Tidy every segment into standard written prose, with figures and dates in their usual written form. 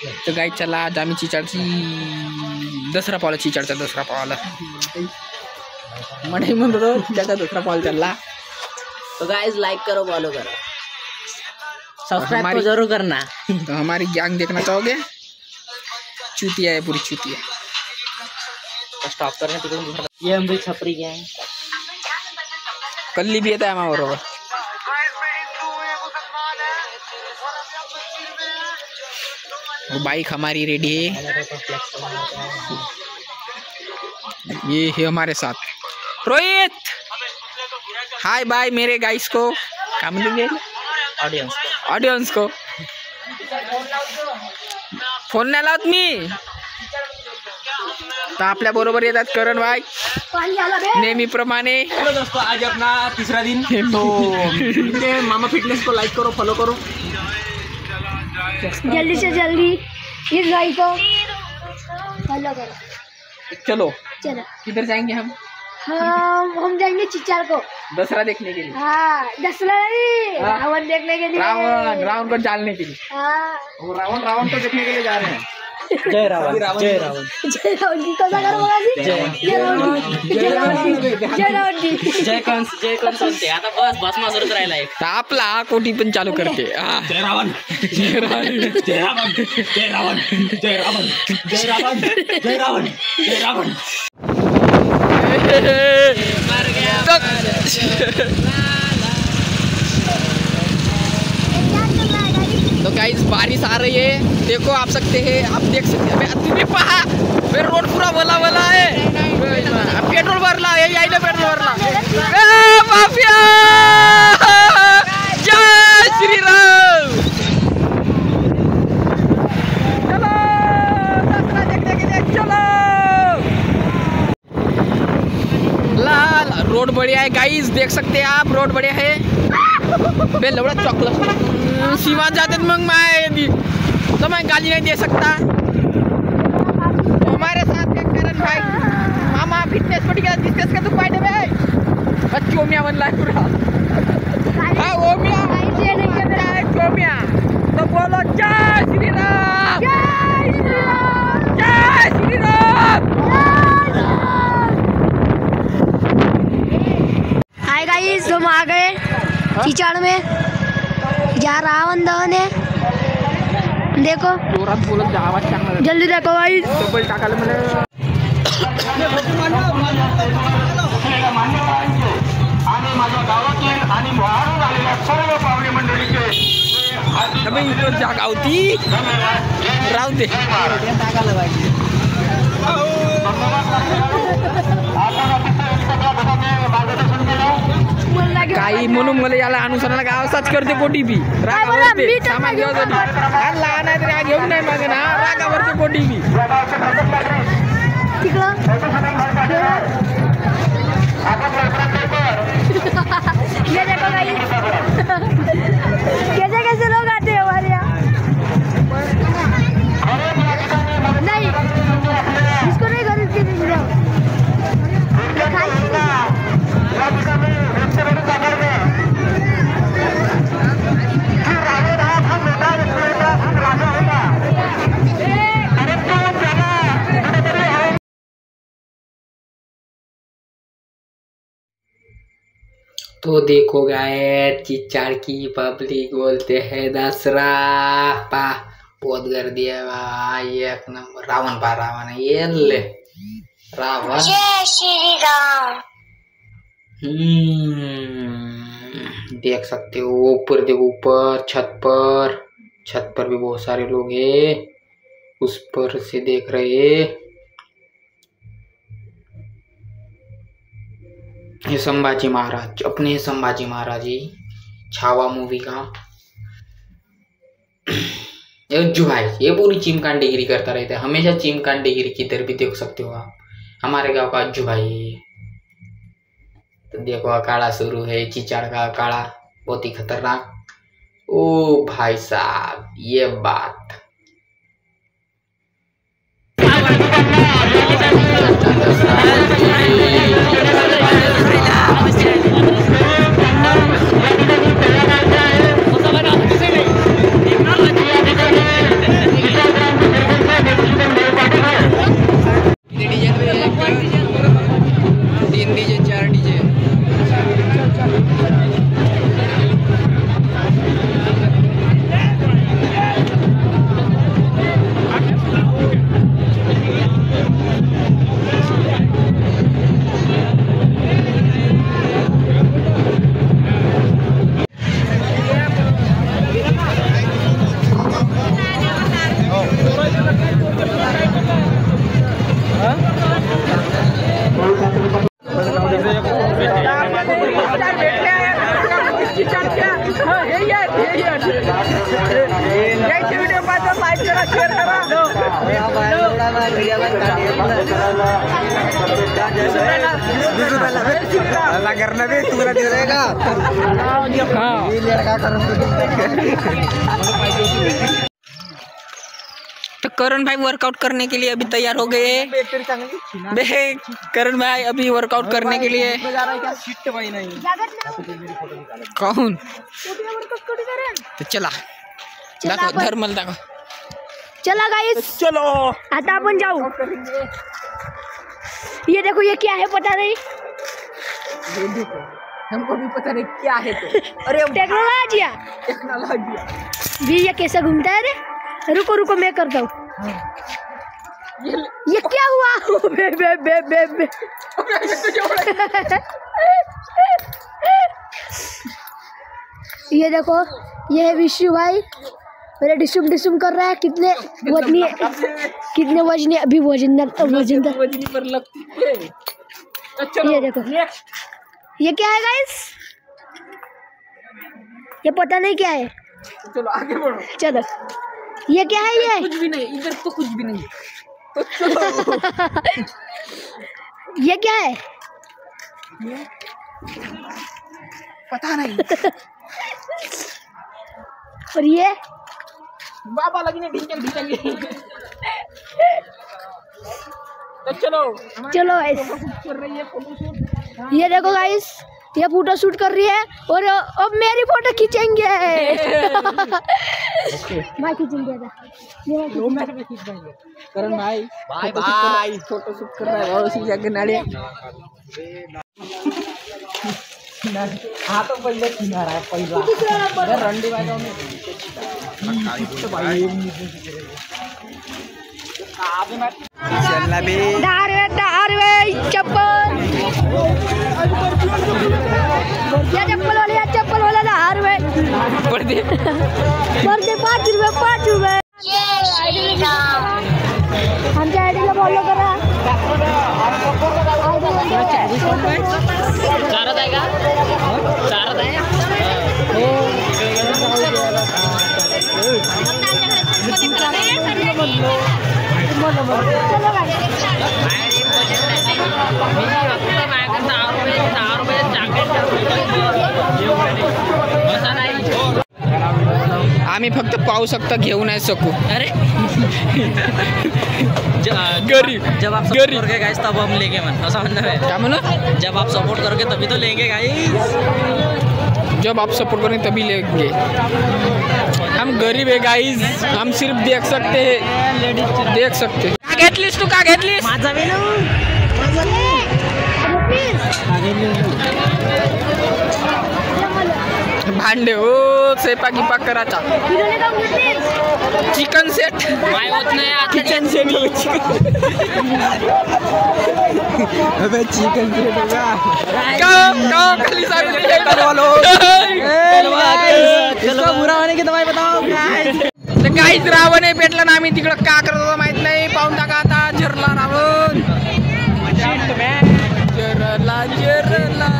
तर गाई चला आज आम्ही चिचाडची दसरा पावला चिचाडचा दसरा पावला मनाई म्हणतो तो चिचाडचा दसरा पावला चलला। तो गाइस लाइक करो फॉलो करो सब्सक्राइब तो जरूर करना। तो हमारी गैंग देखना चाहोगे? चूतिया है पूरी चूतिया। स्टॉप करने तिकडून ये हम भी छपरी गैंग कल्ली भी येत आहे आम्हा बरोबर। बाइक हमारी रेडी है, ये है हमारे साथ रोहित। हाय बाय मेरे गाइस को क्या म्हणते ऑडियन्स को फोन नाही लावत मी। तर आपल्या बरोबर येतात करण भाई नेहमीप्रमाणे। हेलो दोस्तों, आज अपना तीसरा दिन तो मामा फिटनेस को लाइक करो फॉलो करो जल्दी से जल्दी इस भाई को फॉलो करो। चलो चलो किधर जाएंगे हम जाएंगे चिचार को दसरा देखने के लिए। हाँ दसरा नहीं रावण देखने के लिए। रावण को जालने के लिए। हाँ रावण को देखने के लिए जा रहे हैं। जय रावण जय रावण जय रावण जी कसा करो बघा जी जय रावण जी जय रावण जी जय रावण जी जय कंस म्हणते आता बस मासरच राहिला एक तर आपला कोटी पण चालू करते। जय रावण जय रावण जय रावण जय रावण जय रावण जय रावण जय रावण जय रावण। तो गाइस बारिश आ रही है, देखो आप सकते हैं, आप देख सकते हैं। तुम्ही पहा रोड पूरा भला भला है, पेट्रोल भरला है, यायला पेट्रोल भरला। माफिया जय श्री राम। चलो दसरा देखने के लिए चलो। लाल रोड बढ़िया है गाइस, देख सकते हैं आप रोड बढ़िया है। बे लवड़ा चॉकलेट सीमा जाते मग मैं तो मैं गाली नहीं दे सकता। तो हमारे साथ है करण भाई मामा फिटनेस पड़ी गया डिस्कस का तो पाइड में बच्ची ओमिया बन लाए पूरा। हाँ ओमिया ओमिया तो बोलो जय श्री राम जय श्री राम जय श्री राम। हाय गाइस हम आ गए चिचाड़ में जहाँ रावण दहन है। देखो जोरात बोलत जा, आवाज चांगला जल्दी देखो गाइस डबल टाकायला मला आणि माझ्या गावातील आणि मोहारून आलेल्या सर्व पाहुणे मंडळीचे अबे इकडे जागा होती राहू दे। टाकायला पाहिजे मार्गदर्शन केलं। काही म्हणून मला याला अनुसरणाला गावसाच करते कोटी बी रागावरते सामान घेऊन लहान आहे तरी घेऊन नाही मागे ना रागावरते कोटी बी ये देखो गाइस कैसे कैसे लोग आते हैं हमारे यहाँ। नहीं इसको नहीं खरीद के दीजिए तो देखो गाइस चिचाड़ की पब्लिक बोलते हैं दसरा पा बहुत गर्दी है भाई एक नंबर। रावण पा रावण है ये ले रावण जय श्री राम। देख सकते हो ऊपर देखो ऊपर छत पर भी बहुत सारे लोग हैं उस पर से देख रहे। ये संभाजी महाराज अपने संभाजी महाराज ही छावा मूवी का अज्जू भाई ये पूरी चिमकांडीगिरी करता रहता है हमेशा। चिमकांडीगिरी किधर भी देख सकते हो आप। हमारे गांव का अज्जू भाई है। तो देखो अखाड़ा शुरू है चिचाड़ का अखाड़ा बहुत ही खतरनाक। ओ भाई साहब ये बात करना भी तुला देगा तो करण भाई वर्कआउट करने के लिए अभी तैयार हो गए। करण भाई अभी वर्कआउट करने के लिए कौन तो चला दाखव धर्मल दाखव चला गाइस, चलो आता अपन जाऊ। ये देखो ये क्या है पता नहीं, हमको भी पता नहीं क्या है तो। अरे टेक्नोलॉजी भी ये कैसे घूमता है रे। रुको रुको मैं करता हूँ। ये क्या हुआ? बे बे बे बे बे। ये देखो ये है विशु भाई, मेरे डिशुम डिशुम कर रहा है। कितने वजनी है, कितने वजनी अभी वजन पर लगती है। ये देखो ये क्या है गाइस, ये पता नहीं क्या है। चलो आगे बढ़ो। चलो ये क्या है? ये कुछ भी नहीं, इधर तो कुछ भी नहीं। तो ये क्या है? पता नहीं। और ये बाबा लगी नहीं ढींचक ढींचक। तो चलो चलो गाइस, कर रही है फोटो शूट। ये देखो गाइस, ये फोटो शूट कर रही है और अब मेरी फोटो खींचेंगे। मैं खींचेंगे करण भाई बाय बाय फोटो शूट कर रहा है और उसी जगह नाड़ी। हाँ तो पहले खिला रहा है पहला रंडी भाई दारवे चप्पल, या चप्पल वाला दारवे बढ़ दे 5 रुपए। आमच्या आयडीला फॉलो करा। चारत आहे का? चारत आहे आम्ही फक्त पाहू शकता घेऊ नाही शकू। अरे गरीब जब आप सपोर्ट करोगे गाइस तब हम लेंगे मन ऐसा म्हणणं है क्या म्हणा? जब आप सपोर्ट करोगे तभी तो लेंगे गाइस। जब आप सपोर्ट करेंगे तभी लेंगे। हम गरीब है गाइस, हम सिर्फ देख सकते हैं, देख सकते हैं। का घेतलीस तू? का घेतलीस? माझा वेलू भांडे हो स्वयंपाक गिपाक करायचा। चिकन सेट काय होत नाही किचन सेट अबे चिकन सेट होगा का खाली सारे वालो चलो बुरा होने की दवाई बताओ तर काहीच रावण आहे भेटला ना। आम्ही तिकडं का करत होतो माहित नाही, पाहून टाका आता। झरला रावण जरला जरला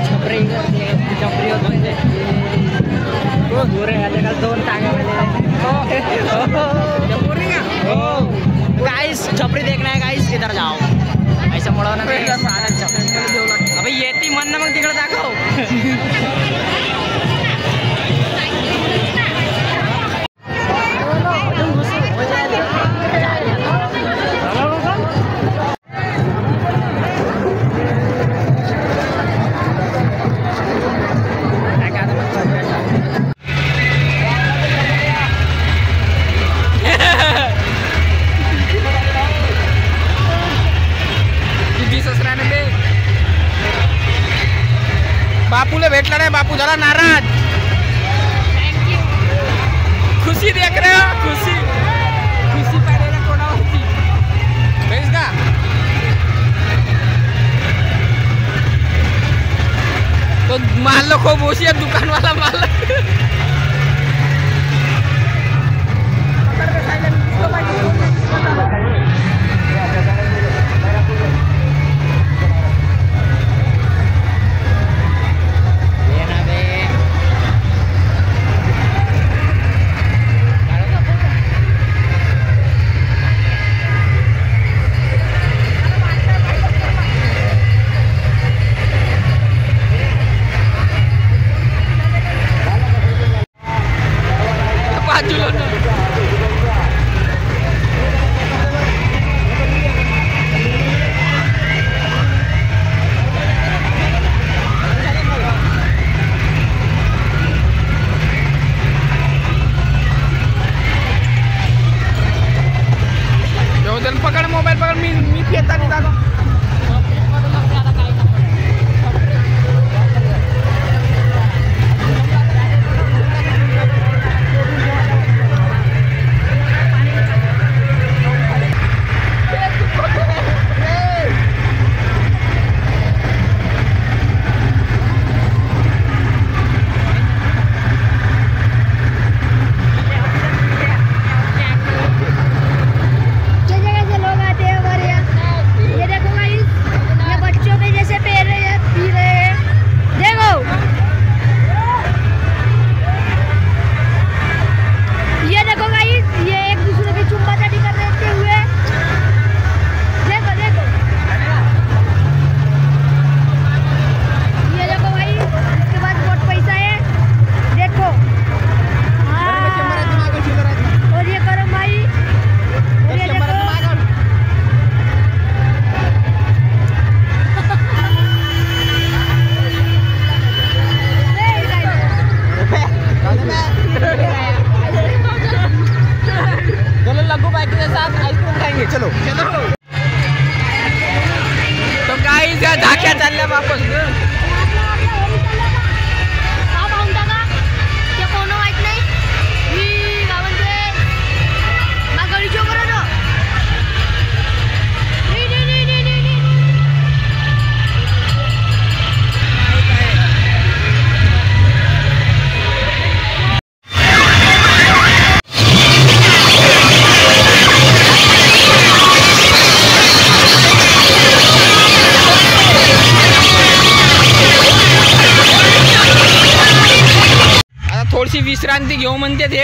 छपरी गाइस छपरी देखना है गाइस, इधर जाओ ऐसा मुड़ा ना अबे येती मन ना मग तिकडे दाखव। बापूला भेटला नाही, बापू झाला नाराज। खुशी देख रहे हो, खुशी खुशी पाहिलेल्या कोणावरती बेस का? तो माल खूप ओशी आहे दुकानवाला माल। चल पकड मोबाईल पकड मी फेता नाही दादा चलो तो गाईज या झाक्या चालल्या वापस थोडीशी विश्रांती घेऊ म्हणते ते